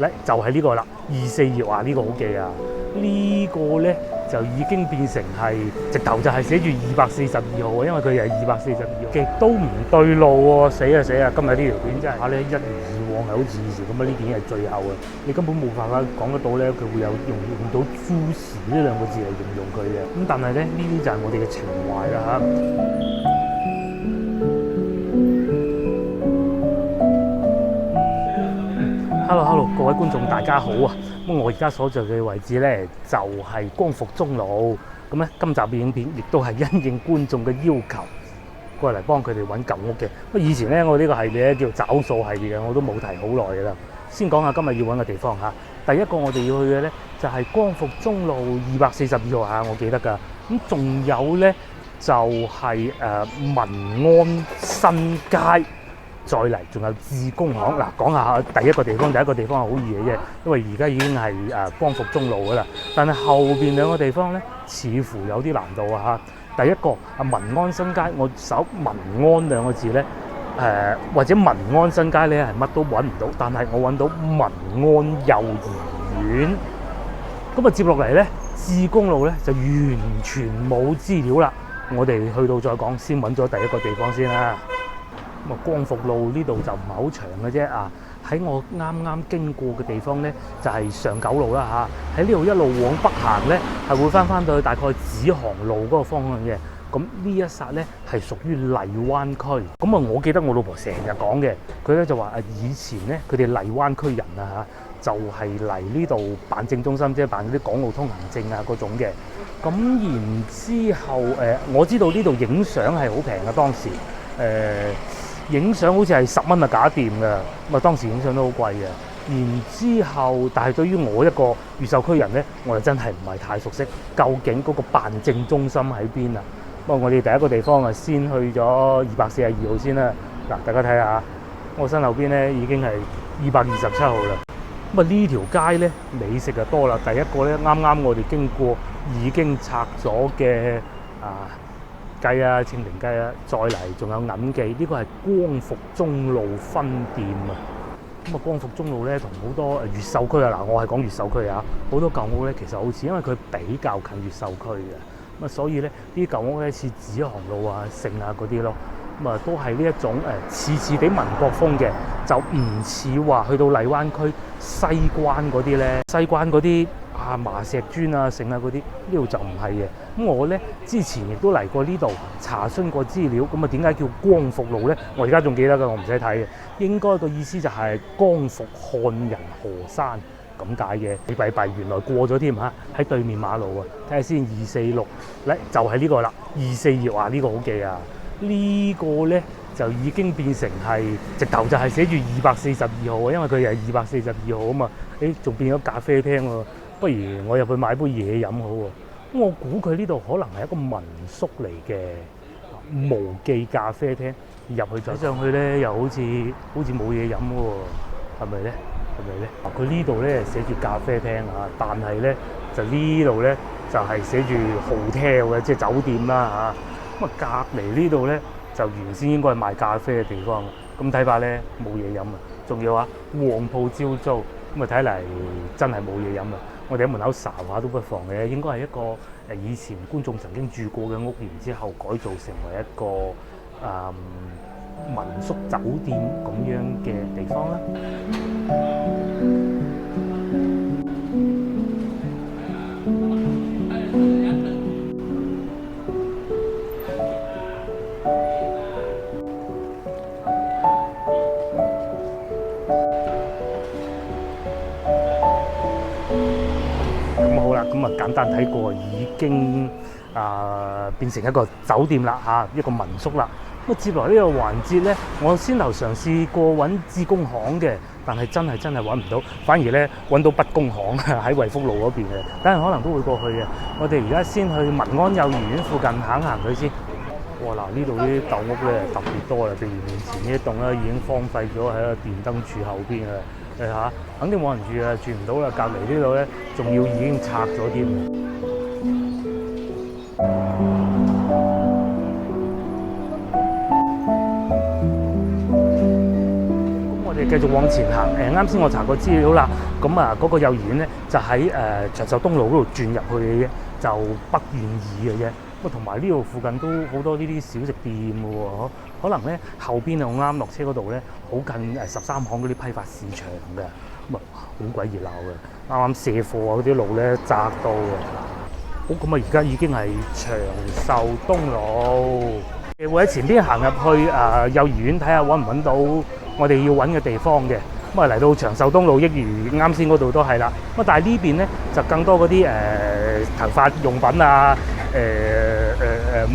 嚟就係呢個啦，24頁啊，呢個好記啊！呢個咧就已經變成係直頭就係寫住242號啊，因為佢係242號，極都唔對路喎！死啊死啊！今日呢條片真係咧一如以往係好似以前咁啊！呢件係最後啊，你根本冇辦法講得到咧，佢會有用到豬屎呢兩個字嚟形容佢嘅。咁但係咧呢啲就係我哋嘅情懷啦嚇。Hello， 各位觀眾大家好啊！咁我而家所在嘅位置咧就係光復中路。咁咧今集嘅影片亦都係因應觀眾嘅要求，過嚟幫佢哋揾舊屋嘅。咁以前咧我呢個系列咧叫找數系列嘅，我都冇提好耐㗎啦。先講下今日要揾嘅地方嚇。第一個我哋要去嘅咧就係光復中路242號嚇，我記得㗎。咁仲有咧就係民安新街。再嚟，仲有致公行嗱，講下第一個地方係好易嘅啫，因為而家已經係光復中路噶啦。但係後邊兩個地方咧，似乎有啲難度啊嚇。第一個民安新街，我搜民安兩個字咧，或者民安新街咧係乜都揾唔到，但係我揾到民安幼兒園。咁啊接落嚟咧，致公路咧就完全冇資料啦。我哋去到再講，先揾咗第一個地方先啦。咁啊，光復路呢度就唔係好長嘅啫啊！喺我啱啱經過嘅地方咧，就係上九路啦嚇。喺呢度一路往北行咧，係會翻到去大概紫航路嗰個方向嘅。咁呢一剎咧係屬於荔灣區。咁啊，我記得我老婆成日講嘅，佢咧就話以前咧佢哋荔灣區人啊嚇，就係嚟呢度辦證中心，即係辦嗰啲港澳通行證啊嗰種嘅。咁然之後我知道呢度影相係好平嘅當時影相好似係10蚊就搞掂㗎，咁啊當時影相都好貴嘅。然之後，但係對於我一個越秀區人咧，我就真係唔係太熟悉，究竟嗰個辦證中心喺邊啊？不過我哋第一個地方啊，先去咗242號先啦。嗱，大家睇下，我身後邊咧已經係227號啦。咁啊呢條街咧美食就多啦。第一個咧啱啱我哋經過已經拆咗嘅雞啊、清明雞啊，再嚟仲有銀記，呢個係光復中路分店啊。咁啊，光復中路咧同好多越秀區啊，嗱，我係講越秀區啊，好多舊屋咧其實好似，因為佢比較近越秀區嘅，咁啊，所以咧啲舊屋咧似紫航路啊、盛啊嗰啲咯，咁啊都係呢一種似地民國風嘅，就唔似話去到荔灣區西關嗰啲咧，西關嗰啲。麻石磚啊、剩啊嗰啲，呢度就唔係嘅。咁我咧之前亦都嚟過呢度查詢過資料，咁啊點解叫光復路咧？我而家仲記得㗎，我唔使睇嘅。應該個意思就係光復漢人河山咁解嘅。弊，原來過咗添嚇，喺對面馬路啊！睇下先，246咧就係呢個啦，24頁啊，呢個好記啊！呢個咧就已經變成係直頭就係寫住242號啊，因為佢係242號啊嘛。仲變咗咖啡廳喎。不如我入去買杯嘢飲好喎。咁我估佢呢度可能係一個民宿嚟嘅無記咖啡廳。入去再上去咧，又好似冇嘢飲喎，係咪咧？佢呢度咧寫住咖啡廳啊，但係咧就呢度咧就係寫住 hotel 嘅，即係酒店啦嚇。咁啊隔離呢度咧就原先應該係賣咖啡嘅地方。咁睇法咧冇嘢飲啊，仲要旺鋪招租。咁啊睇嚟真係冇嘢飲啊！我哋喺門口睄下都不妨嘅，應該係一個以前觀眾曾經住過嘅屋，然之後改造成為一個民宿酒店咁樣嘅地方啦。咁啊簡單睇過已經變成一個酒店啦嚇，一個民宿啦。咁接落呢個環節咧，我先頭嘗試過揾致公行嘅，但係真係揾唔到，反而咧揾到北公行喺惠福路嗰邊嘅，等陣可能都會過去嘅。我哋而家先去民安幼兒園附近行佢先。哇！嗱，呢度啲舊屋咧特別多啦，譬如面前呢一棟咧已經荒廢咗喺個電燈柱後邊啊。肯定冇人住啊，住唔到啦。隔離呢度咧，仲要已經拆咗添。咁我哋繼繼續往前行。啱先我查過資料啦，咁嗰個幼兒園咧就喺長壽東路嗰度轉入去嘅啫，就北苑2嘅啫。咁同埋呢度附近都好多呢啲小食店嘅喎，可能咧後邊我啱落車嗰度咧，好近13行嗰啲批發市場嘅，咁好鬼熱鬧嘅。啱啱卸貨嗰啲路咧窄到嘅。好，咁而家已經係長壽東路，會喺前邊行入去幼兒園睇下揾唔揾到我哋要揾嘅地方嘅。咁嚟到長壽東路，一如啱先嗰度都係啦。咁但係呢邊咧就更多嗰啲頭髮用品啊、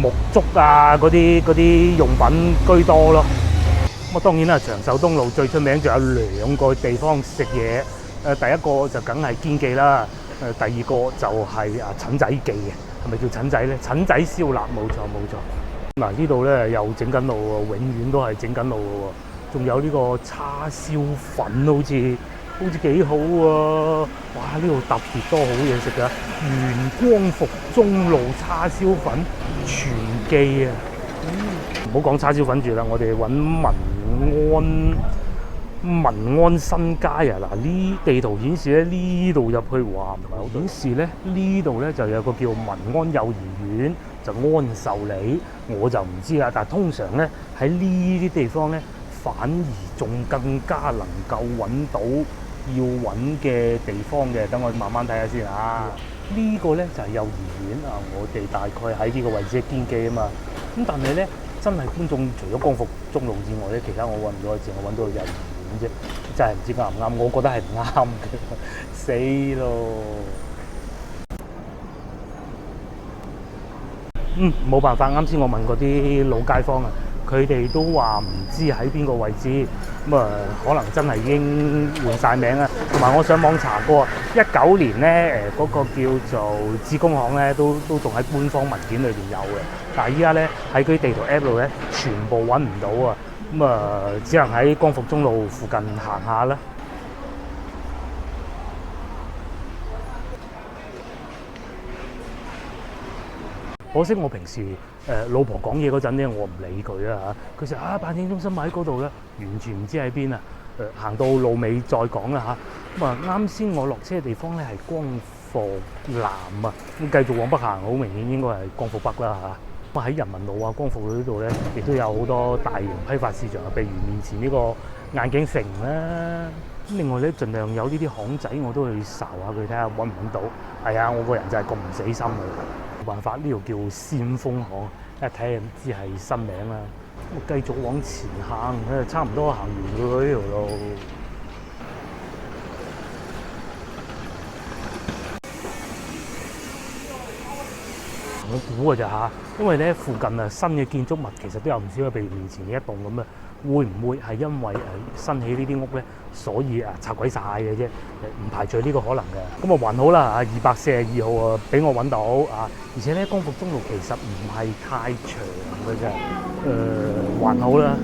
沐足啊嗰啲用品居多咯。咁當然啦，長壽東路最出名就有2個地方食嘢。第一個就梗係堅記啦。第二個就係陳仔記嘅，係咪叫陳仔咧？陳仔燒臘，冇錯冇錯。嗱呢度咧又整緊路喎，永遠都係整緊路嘅喎。仲有呢個叉燒粉，好似幾好喎。哇！呢度特別多好嘢食㗎，元光復中路叉燒粉全記啊！唔好講叉燒粉住啦，我哋揾民安新街啊！嗱，呢地圖顯示咧，呢度入去哇唔係好顯示咧，呢度咧就有個叫民安幼兒園，就安秀里，我就唔知啦。但係通常咧喺呢啲地方咧，反而仲更加能夠揾到要揾嘅地方嘅。等我慢慢睇下先啊！呢個咧就係幼兒園啊，我哋大概喺呢個位置嘅堅記啊嘛。咁但係咧，真係觀眾除咗光復中路之外咧，其他我揾唔到，淨係揾到個幼兒園。真係唔知啱唔啱，我覺得係唔啱嘅，死咯！冇辦法，啱先我問嗰啲老街坊啊，佢哋都話唔知喺邊個位置，可能真係已經換晒名啦。同埋我上網查過，19年咧嗰個叫做致公行咧，都仲喺官方文件裏邊有嘅，但係依家咧喺佢地圖 App 度咧，全部揾唔到啊！只能喺光復中路附近行下啦。可惜我平時老婆講嘢嗰陣咧，我唔理佢啊嚇。佢就辦證中心咪喺嗰度咧，完全唔知喺邊啊。行到路尾再講啦嚇。啱先我落車嘅地方咧係光復南啊，咁繼續往北行，好明顯應該係光復北啦嚇。喺人民路啊、光復路呢度咧，亦都有好多大型批發市場啊，譬如面前呢個眼鏡城啦。另外咧，盡量有呢啲巷仔，我都去睄下佢，睇下揾唔揾到。係啊，我個人就係咁唔死心嘅，冇辦法，呢度叫先鋒巷，一睇就知係新名啦。我繼續往前行，差唔多行完佢呢條路。我估嘅咋嚇，因為咧附近新嘅建築物其實都有唔少，譬如面前呢一棟咁啊，會唔會係因為新起呢啲屋咧，所以拆鬼晒嘅啫？唔排除呢個可能嘅。咁還好啦242號俾我揾到而且咧光復中路其實唔係太長嘅啫，還好啦。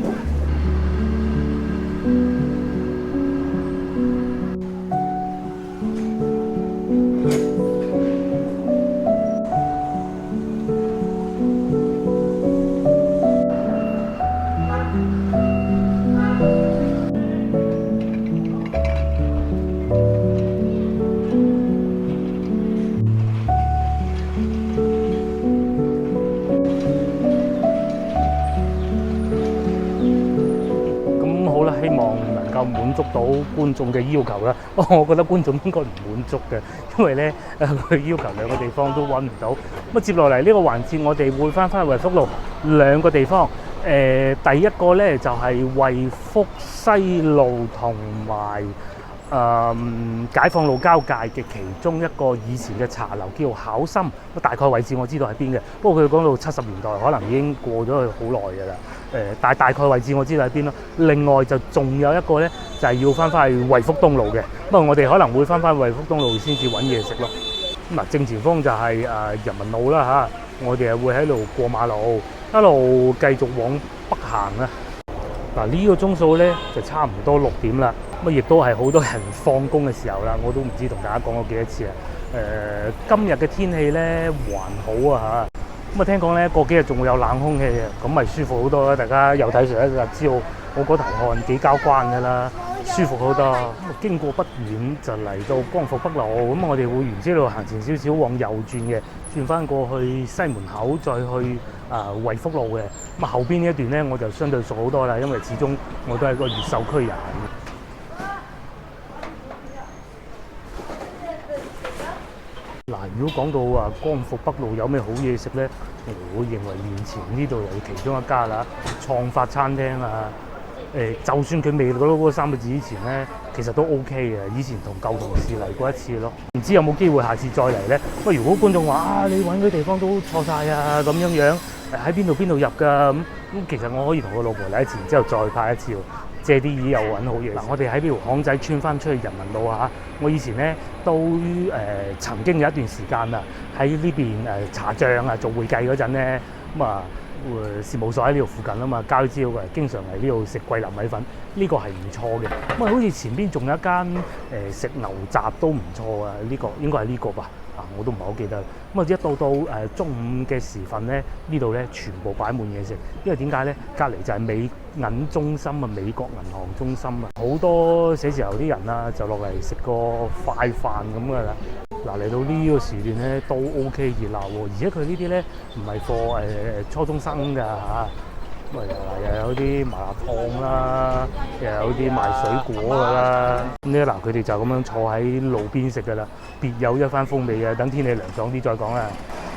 希望能夠滿足到觀眾嘅要求啦。我覺得觀眾應該唔滿足嘅，因為咧佢要求2個地方都揾唔到。咁接落嚟呢個環節，我哋會翻惠福路2個地方。第一個咧就係惠福西路同埋解放路交界嘅其中一個以前嘅茶樓，叫巧心。大概位置我知道喺邊嘅，不過佢講到70年代，可能已經過咗去好耐㗎啦。但係大概位置我知道喺邊咯。另外就仲有一個咧，就係要翻去惠福東路嘅。不過我哋可能會翻惠福東路先至揾嘢食咯。咁正前方就係人民路啦嚇，我哋係會喺度過馬路，一路繼續往北行啊。嗱，呢個鐘數咧就差唔多6點啦，亦都係好多人放工嘅時候啦。我都唔知同大家講過幾多次啦。今日嘅天氣咧還好啊嚇，聽講咧過幾日仲會有冷空氣嘅，咁咪舒服好多啦。大家有睇上一就知道我嗰頭看幾交關㗎啦，舒服好多。咁經過不遠就嚟到光復北路，咁我哋會沿呢度行前少少往右轉嘅，轉翻過去西門口，再去惠福路嘅。咁後邊呢一段咧，我就相對熟好多啦，因為始終我都係個越秀區人。嗱，如果講到話光復北路有咩好嘢食咧，我認為面前呢度有其中一家啦，創發餐廳啊。就算佢未攞到嗰3個字之前咧，其實都 OK 嘅。以前同舊同事嚟過一次咯，唔知有冇機會下次再嚟咧？不過如果觀眾話你揾嗰啲地方都錯晒啊咁樣，喺邊度入㗎咁，其實我可以同我老婆嚟一次，然之後再拍一次喎。借啲意又揾好嘢。嗱，我哋喺呢條巷仔穿翻出去人民路啊！我以前咧都曾經有一段時間啊，喺呢邊查帳啊，做會計嗰陣咧，咁啊事務所喺呢度附近啊嘛，交招嘅，經常嚟呢度食桂林米粉，呢個係唔錯嘅。咁啊，好似前邊仲有一間食牛雜都唔錯啊，呢個應該係呢個吧？我都唔係好記得。咁啊，一到中午嘅時分咧，呢度咧全部擺滿嘢食，因為點解咧？隔離就係美銀中心啊，美國銀行中心啊，好多寫字樓啲人啊，就落嚟食個快飯咁噶啦。嗱，嚟到呢個時段咧都 OK 熱鬧喎，而且佢呢啲咧唔係課初中生㗎嚇。咁又有啲麻辣燙啦，又有啲賣水果㗎啦。咁咧佢哋就咁樣坐喺路邊食㗎啦，別有一番風味嘅。等天氣涼爽啲再講啦。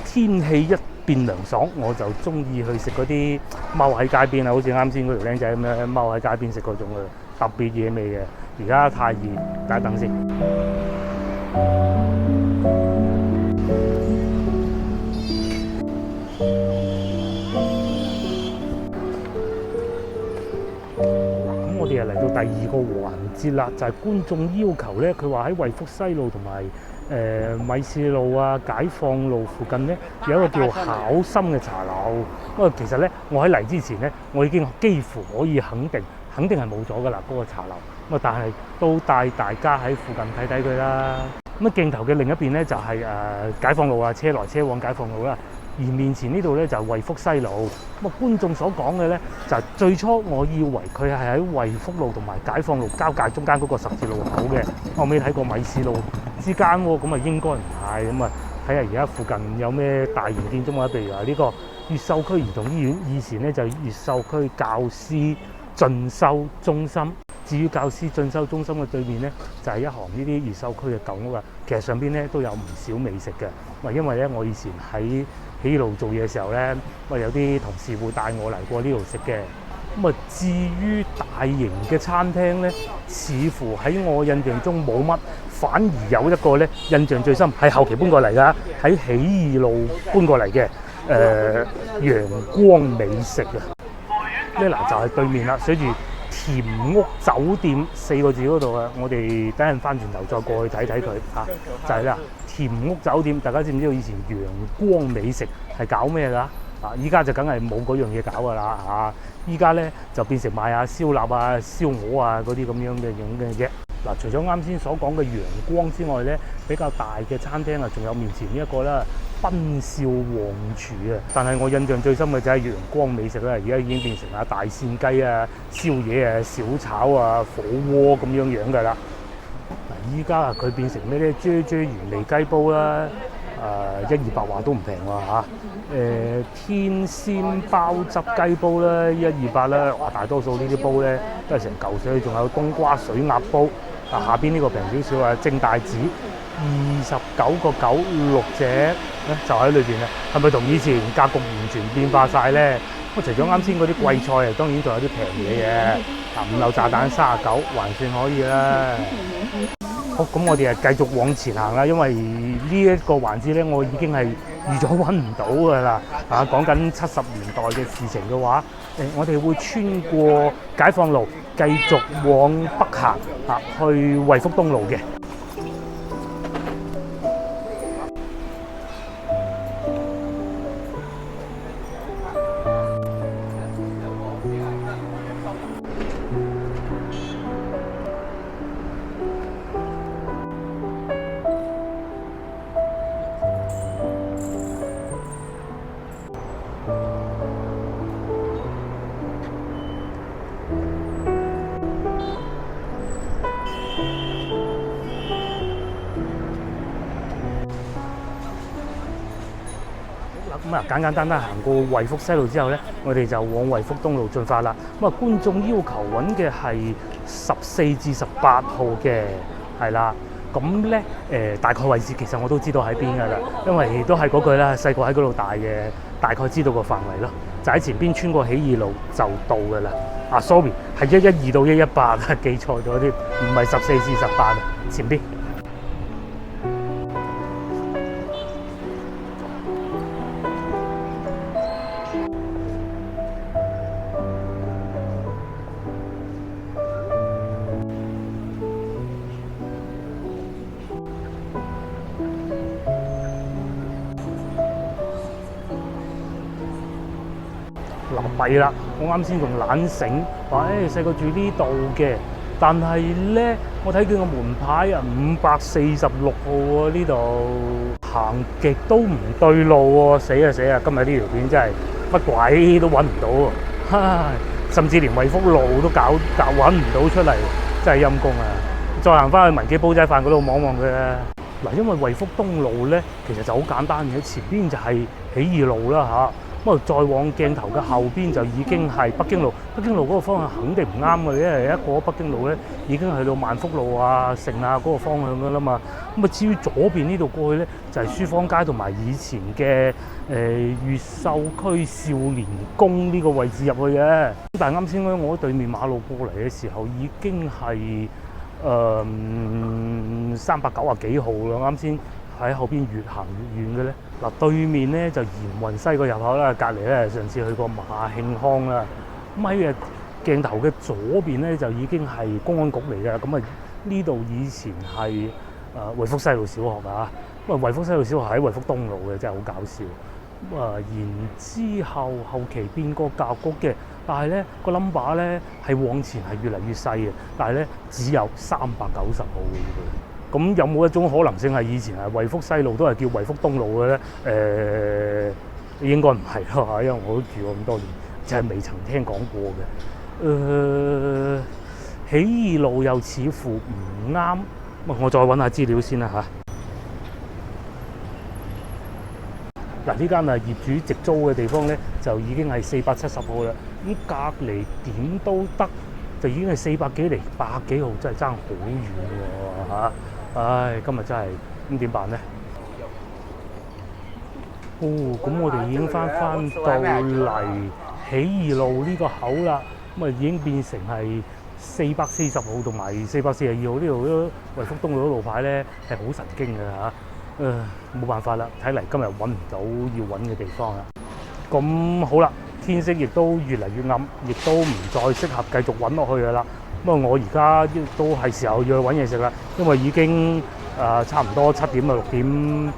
天氣一變涼爽，我就中意去食嗰啲踎喺街邊啊，好似啱先嗰條僆仔咁樣踎喺街邊食嗰種嘅，特別惹味嘅。而家太熱，等一等先。我哋又嚟到第2個環節啦，就係觀眾要求咧，佢話喺惠福西路同埋米士路啊、解放路附近咧有一個叫巧心嘅茶樓。不過其實咧，我喺嚟之前咧，我已經幾乎可以肯定係冇咗噶啦嗰個茶樓。咁啊，但係都帶大家喺附近睇睇佢啦。咁啊，鏡頭嘅另一邊咧就係解放路啊，車來車往解放路啦。而面前呢度咧就係惠福西路。咁啊，觀眾所講嘅咧就係最初我以為佢係喺惠福路同埋解放路交界中間嗰個十字路口嘅，後尾睇過米士路之間喎，咁啊應該唔係。咁啊，睇下而家附近有咩大型建築啊，譬如話呢個越秀區兒童醫院，以前咧就係越秀區教師進修中心。至於教師進修中心嘅對面咧，就係一行呢啲越秀區嘅舊屋啊。其實上邊咧都有唔少美食嘅。因為咧我以前喺呢度做嘢嘅時候咧，有啲同事會帶我嚟過呢度食嘅。咁啊，至於大型嘅餐廳咧，似乎喺我印象中冇乜，反而有一個咧印象最深，係後期搬過嚟㗎，喺起義路搬過嚟嘅陽光美食啊。呢嗱就係對面啦，寫住甜屋酒店4個字嗰度啊，我哋等陣翻轉頭再過去睇睇佢嚇，就係啦，甜屋酒店，大家知唔知道以前陽光美食係搞咩㗎？依家就梗係冇嗰樣嘢搞㗎啦嚇，依家咧就變成賣下燒臘啊、燒鵝啊嗰啲咁樣嘅啫。嗱，除咗啱先所講嘅陽光之外咧，比較大嘅餐廳啊，仲有面前呢一個啦，賓少皇廚啊。但係我印象最深嘅就係陽光美食啦，而家已經變成大扇雞啊、宵夜啊、小炒啊、火鍋咁樣㗎啦。嗱，依家佢變成咩咧？啫原味雞煲啦，128話都唔平喎嚇。天鮮鮑汁雞煲啦，128啦。哇，大多數呢啲煲咧都係成嚿水，仲有冬瓜水鴨煲。下邊呢個平少少啊，蒸帶子29.9 6隻咧，就喺裏邊啦。係咪同以前格局完全變化晒咧？咁除咗啱先嗰啲貴菜啊，當然仲有啲平嘢嘅。5柳炸彈39還算可以啦。好，咁我哋繼續往前行啦，因為呢一個環節咧，我已經係預咗揾唔到㗎啦。講緊70年代嘅事情嘅話，我哋會穿過解放路，繼續往北行去惠福東路嘅。咁啊，簡簡單單行過惠福西路之後咧，我哋就往惠福東路進發啦。咁啊，觀眾要求揾嘅係14至18號嘅，係啦。咁咧大概位置其實我都知道喺邊㗎啦，因為都係嗰句啦，細個喺嗰度大嘅，大概知道個範圍咯。就喺前邊穿過起義路就到㗎啦。啊，sorry， 係112到118啊，記錯咗啲，唔係14至18啊，前邊。嗱，弊啦！我啱先仲懶醒，話細個住呢度嘅，但係咧我睇見個門牌啊，546號喎，呢度行極都唔對路喎，死啊！今日呢條片真係乜鬼都揾唔到喎，甚至連惠福路都搞揾唔到出嚟，真係陰公啊！再行翻去文記煲仔飯嗰度望望佢啦。嗱，因為惠福東路咧，其實就好簡單嘅，前邊就係起義路啦嚇。咁啊，再往鏡頭嘅後邊就已經係北京路。北京路嗰個方向肯定唔啱嘅，因為一過北京路咧，已經去到萬福路啊、城啊嗰個方向㗎啦嘛。咁啊，至於左邊呢度過去咧，就係書坊街同埋以前嘅越秀區少年宮呢個位置入去嘅。但係啱先咧，我喺對面馬路過嚟嘅時候已經係390幾號啦。啱先喺後邊越行越遠嘅咧。嗱，對面咧就鹽雲西個入口啦，隔離咧上次去過馬慶康啦。咁喺鏡頭嘅左邊咧就已經係公安局嚟嘅。咁啊，呢度以前係惠福西路小學啊。咁啊，惠福西路小學喺惠福東路嘅，真係好搞笑。咁啊，然之後後期變過教育局嘅，但係咧個 number 咧係往前係越嚟越細嘅，但係咧只有390號嘅。咁有冇一種可能性係以前係惠福西路都係叫惠福東路嘅咧？應該唔係咯嚇，因為我都住過咁多年，就係未曾聽講過嘅。起義路又似乎唔啱，我再揾下資料先啦嚇。嗱，呢間啊業主直租嘅地方咧，就已經係470號啦。咁隔離點都得，就已經係400幾嚟100幾號，真係爭好遠喎嚇。唉，今日真係咁點辦咧？咁我哋已經翻到嚟起義路呢個口啦，咁啊已經變成係440號同埋442號呢度都惠福東路嘅路牌咧，係好神經嘅嚇。冇辦法啦，睇嚟今日揾唔到要揾嘅地方啦。咁好啦，天色亦都越嚟越暗，亦都唔再適合繼續揾落去嘅啦。咁啊，我而家都係時候要去揾嘢食啦，因為已經差唔多7點啊6點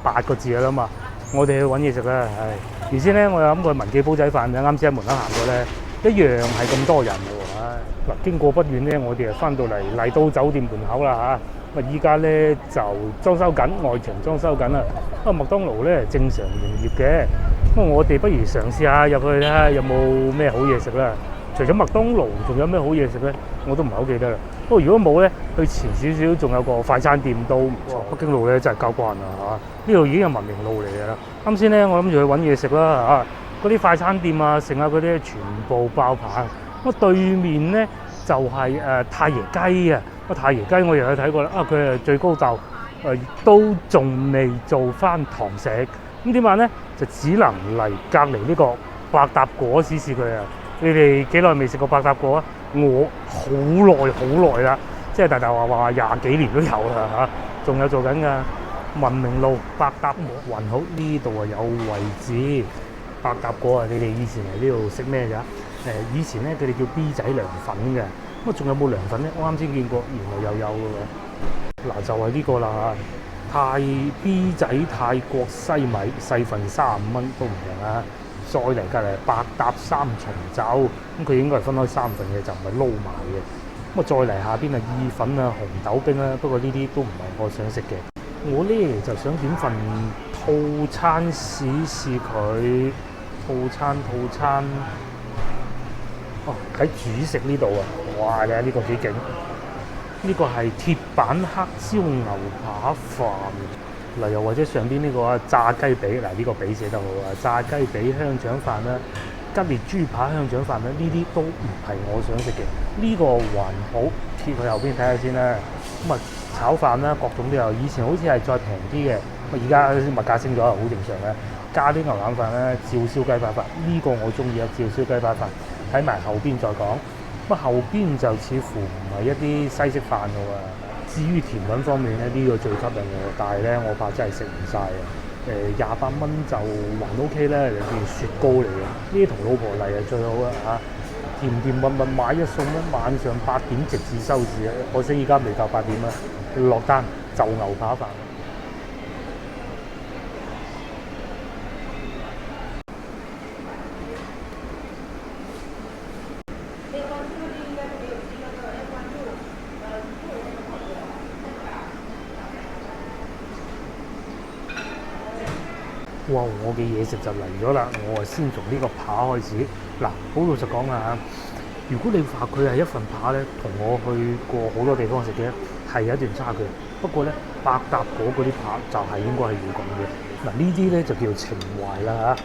8個字啦嘛。我哋去揾嘢食啦，係。原先咧，我有諗過文記煲仔飯嘅，啱先喺門口行過咧，一樣係咁多人嘅喎。嗱，經過不遠咧，我哋就翻到嚟麗都酒店門口啦嚇。咁啊，依家咧就裝修緊，外牆裝修緊啦。不過麥當勞咧正常營業嘅，咁我哋不如嘗試下入去睇下有冇咩好嘢食啦。除咗麥當勞，仲有咩好嘢食咧？我都唔係好記得啦。不過如果冇咧，去前少少仲有個快餐店都唔錯。北京路咧真係交關啦嚇，呢度已經係文明路嚟㗎啦。啱先咧，我諗住去揾嘢食啦嚇，嗰啲快餐店啊，剩下嗰啲全部爆棚。咁對面咧就係太爺雞啊！太爺雞我又去睇過啦，佢係最高就都仲未做翻堂食，咁點辦咧？就只能嚟隔離呢個百搭果試試佢啊！你哋幾耐未食過百搭果啊？我好耐啦，即係大話20幾年都有啦嚇，仲有做緊㗎。文明路百搭果還好，呢度啊有位置。百搭果啊，你哋以前嚟呢度食咩㗎？以前咧佢哋叫 B 仔涼粉嘅，咁啊仲有冇涼粉咧？我啱先見過，原來又有嘅喎。嗱就係呢個啦嚇，B 仔泰國西米細份35蚊都唔平啊！再嚟隔離百搭三重奏，咁佢應該係分開三份嘅，就唔係撈埋嘅。咁啊再嚟下邊啊意粉啊紅豆冰啦，不過呢啲都唔係我想食嘅。我咧就想點份套餐試試佢，套餐。哦，喺主食呢度啊！哇，你睇呢個幾勁！呢個係鐵板黑椒牛扒飯，嗱，又或者上邊呢個啊炸雞髀，嗱呢個髀寫得好啊，炸雞髀香腸飯啦，吉列豬扒香腸飯啦，呢啲都唔係我想食嘅。呢個還好，貼去後邊睇下先啦。咁啊炒飯啦，各種都有。以前好似係再平啲嘅，咁而家物價升咗，好正常嘅。加啲牛腩飯啦，照燒雞扒飯，呢個我中意啊，照燒雞扒飯。睇埋後邊再講。咁後邊就似乎唔係一啲西式飯嘅喎。至於甜品方面咧，呢個最吸引我，但係咧我怕真係食唔晒啊！28蚊就還 OK 啦，譬如雪糕嚟嘅，呢啲同老婆嚟係最好啊嚇！甜甜蜜蜜買一送一，晚上8點直至收市啊！可惜依家未夠8點啊，落單就牛扒飯。哇！我嘅嘢食就嚟咗啦，我先從呢個扒開始。嗱，好老實講啊，如果你話佢係一份扒咧，同我去過好多地方食嘅係有一段差距。不過咧，百搭嗰啲扒就係應該係要咁嘅。嗱，呢啲咧就叫做情懷啦嚇，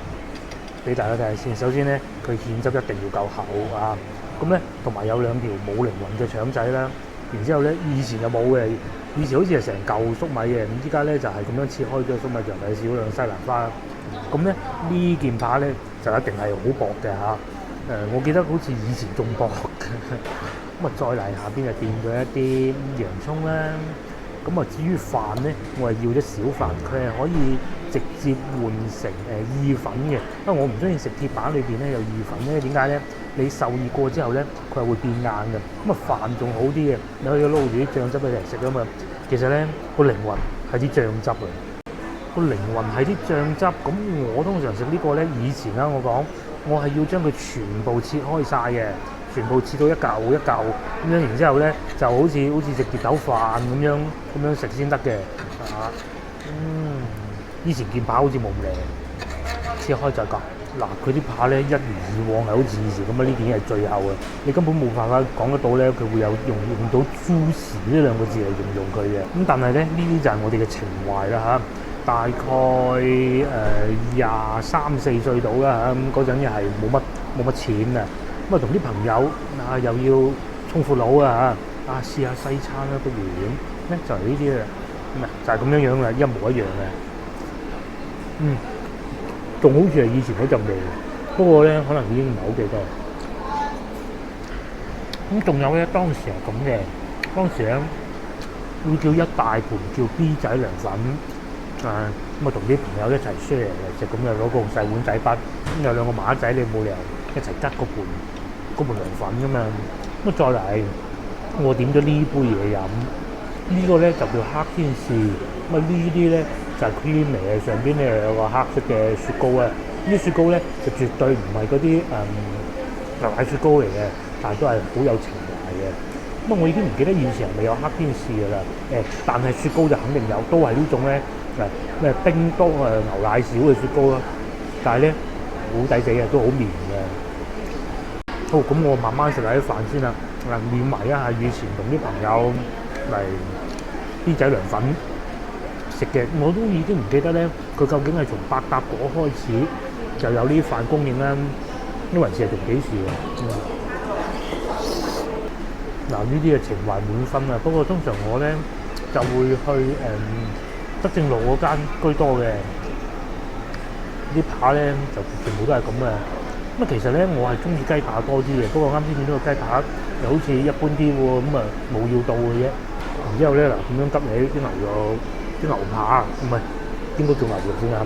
俾大家睇下先。首先咧，佢芡汁一定要夠厚啊。咁咧，同埋有2條冇靈魂嘅腸仔啦。然之後咧，以前就冇嘅，以前好似係成嚿粟米嘅，咁依家咧就係咁樣切開咗粟米腸仔，少量西蘭花。咁咧呢件扒咧就一定係好薄嘅嚇。我記得好似以前仲薄嘅。咁啊，再嚟下邊就墊咗一啲洋葱啦。咁啊，至於飯咧，我係要啲小飯，佢係可以直接換成意粉嘅，因為我唔中意食鐵板裏邊咧有意粉咧。點解咧？你受熱過之後咧，佢係會變硬嘅。咁啊，飯仲好啲嘅，你可以撈住啲醬汁俾人食啊嘛。其實咧，個靈魂係啲醬汁啊，個靈魂係啲醬汁。咁我通常食呢個咧，以前啦，我係要將佢全部切開晒嘅，全部切到一嚿一嚿咁樣，然之後咧就好似食碟頭飯咁樣食先得嘅嚇。以前件扒好似冇咁靚，切開就割。嗱，佢啲扒咧一如以往係好似以前咁啊，呢件係最後嘅，你根本冇辦法講得到咧，佢會有用到 juicy 呢兩個字嚟形容佢嘅。咁但係咧，呢啲就係我哋嘅情懷啦嚇。大概23、24歲到啦嚇，咁嗰陣又係冇乜錢啊，咁啊同啲朋友啊又要充闊佬啊嚇，試下西餐啦，不如咁咧就係呢啲啦，咁啊就係咁樣樣啦，一模一樣嘅。仲好似係以前嗰陣味，不過咧可能已經唔係好記得。咁仲有咧，當時係咁嘅，當時咧會叫一大盤叫 B 仔涼粉，咁啊同啲朋友一齊 share 嚟食，咁就攞個細碗仔筆，咁有2個馬仔，你冇理由一齊執嗰盤涼粉噶嘛。咁再嚟，我點咗呢杯嘢飲，呢個咧就叫黑天使，咁啊呢啲咧。就係 cream 嚟嘅，上邊咧有個黑色嘅雪糕啊！呢啲雪糕咧就絕對唔係嗰啲牛奶雪糕嚟嘅，但係都係好有情懷嘅。咁我已經唔記得以前係咪有黑天使㗎啦。但係雪糕就肯定有，都係呢種咧咩冰多牛奶少嘅雪糕啦。但係咧好抵死嘅，都好綿嘅。好，咁我慢慢食下啲飯先啦。緬懷一下以前同啲朋友嚟 B 仔涼粉食嘅，我都已經唔記得咧，佢究竟係從百搭果開始就有呢啲飯供應啦，呢還是係從幾時嘅？嗱，呢啲係情懷滿分啊！不過通常我咧就會去德政路嗰間居多嘅，啲扒咧就全部都係咁嘅。咁其實咧我係中意雞扒多啲嘅，不過啱先見到個雞扒又好似一般啲喎，咁啊冇要到嘅啫。然之後咧嗱，咁樣急起啲牛肉。啲牛扒唔係應該做牛肉先啱。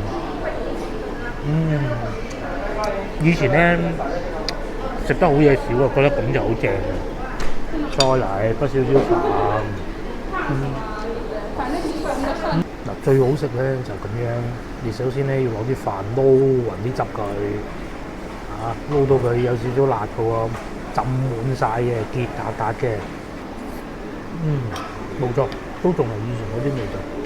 以前咧食得好嘢少啊，覺得咁就好正嘅。再嚟不少飯。嗱，最好食咧就咁樣，你首先咧要攞啲飯撈勻啲汁佢，撈到佢有少少辣嘅喎，浸滿晒嘅，結撻撻嘅。冇錯，都仲係以前嗰啲味道。